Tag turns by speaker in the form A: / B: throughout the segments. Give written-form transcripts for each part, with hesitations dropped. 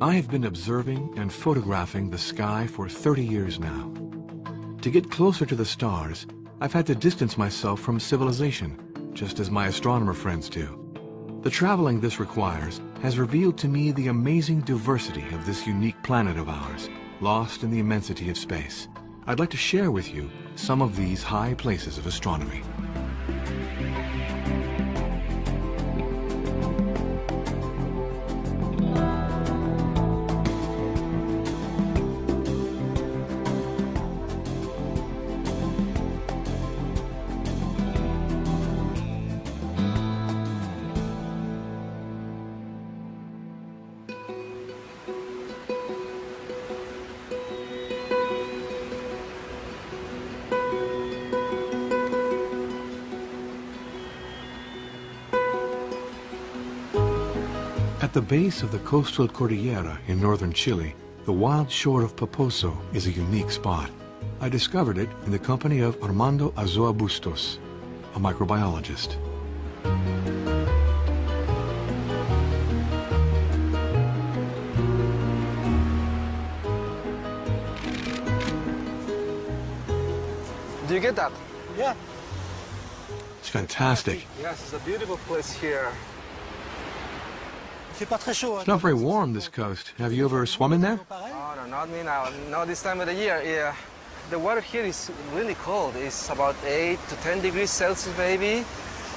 A: I have been observing and photographing the sky for 30 years now. To get closer to the stars, I've had to distance myself from civilization, just as my astronomer friends do. The traveling this requires has revealed to me the amazing diversity of this unique planet of ours, lost in the immensity of space. I'd like to share with you some of these high places of astronomy. At the base of the coastal cordillera in northern Chile, the wild shore of Poposo is a unique spot. I discovered it in the company of Armando Azoa Bustos, a microbiologist.
B: Do you get that? Yeah.
A: It's fantastic.
B: Yes, it's a beautiful place here.
A: It's not very warm, this coast. Have you ever swum in there?
B: Oh, no, not me now. Not this time of the year. Yeah. The water here is really cold. It's about 8 to 10 degrees Celsius, maybe.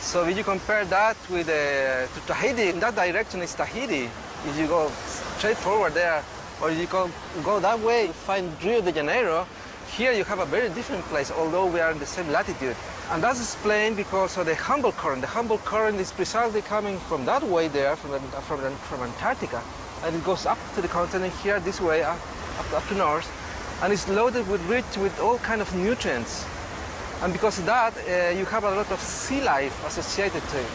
B: So if you compare that with to Tahiti, in that direction is Tahiti. If you go straight forward there, or you go that way, find Rio de Janeiro, here you have a very different place, although we are in the same latitude. And that's explained because of the Humboldt current. The Humboldt current is precisely coming from that way there, from Antarctica. And it goes up to the continent here, this way, up to north. And it's loaded rich with all kinds of nutrients. And because of that, you have a lot of sea life associated to it.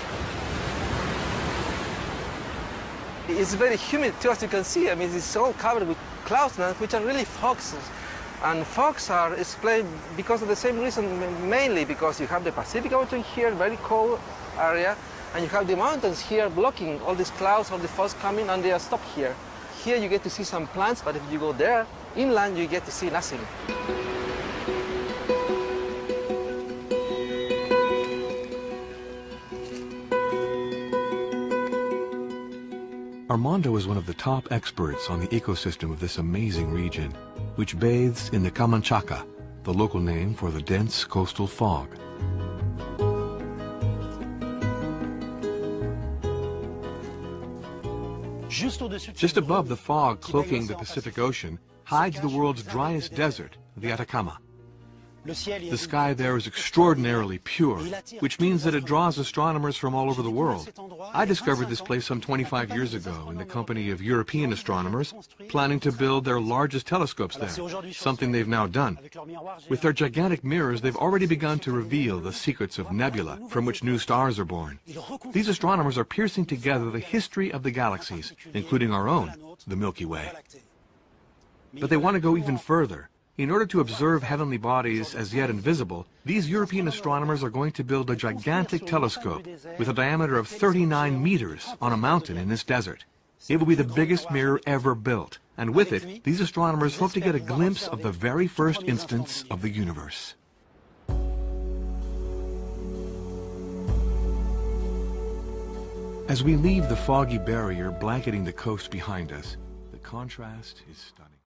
B: It's very humid too, as you can see. I mean, it's all covered with clouds now, which are really fogs. And fogs are explained because of the same reason, mainly because you have the Pacific Ocean here, very cold area, and you have the mountains here blocking all these clouds, all the fogs coming, and they are stopped here. Here you get to see some plants, but if you go there, inland, you get to see nothing.
A: Armando is one of the top experts on the ecosystem of this amazing region, which bathes in the Camanchaca, the local name for the dense coastal fog. Just above the fog cloaking the Pacific Ocean hides the world's driest desert, the Atacama. The sky there is extraordinarily pure, which means that it draws astronomers from all over the world. I discovered this place some 25 years ago in the company of European astronomers, planning to build their largest telescopes there, something they've now done. With their gigantic mirrors, they've already begun to reveal the secrets of nebula from which new stars are born. These astronomers are piecing together the history of the galaxies, including our own, the Milky Way. But they want to go even further. In order to observe heavenly bodies as yet invisible, these European astronomers are going to build a gigantic telescope with a diameter of 39 meters on a mountain in this desert. It will be the biggest mirror ever built, and with it, these astronomers hope to get a glimpse of the very first instance of the universe. As we leave the foggy barrier blanketing the coast behind us, the contrast is stunning.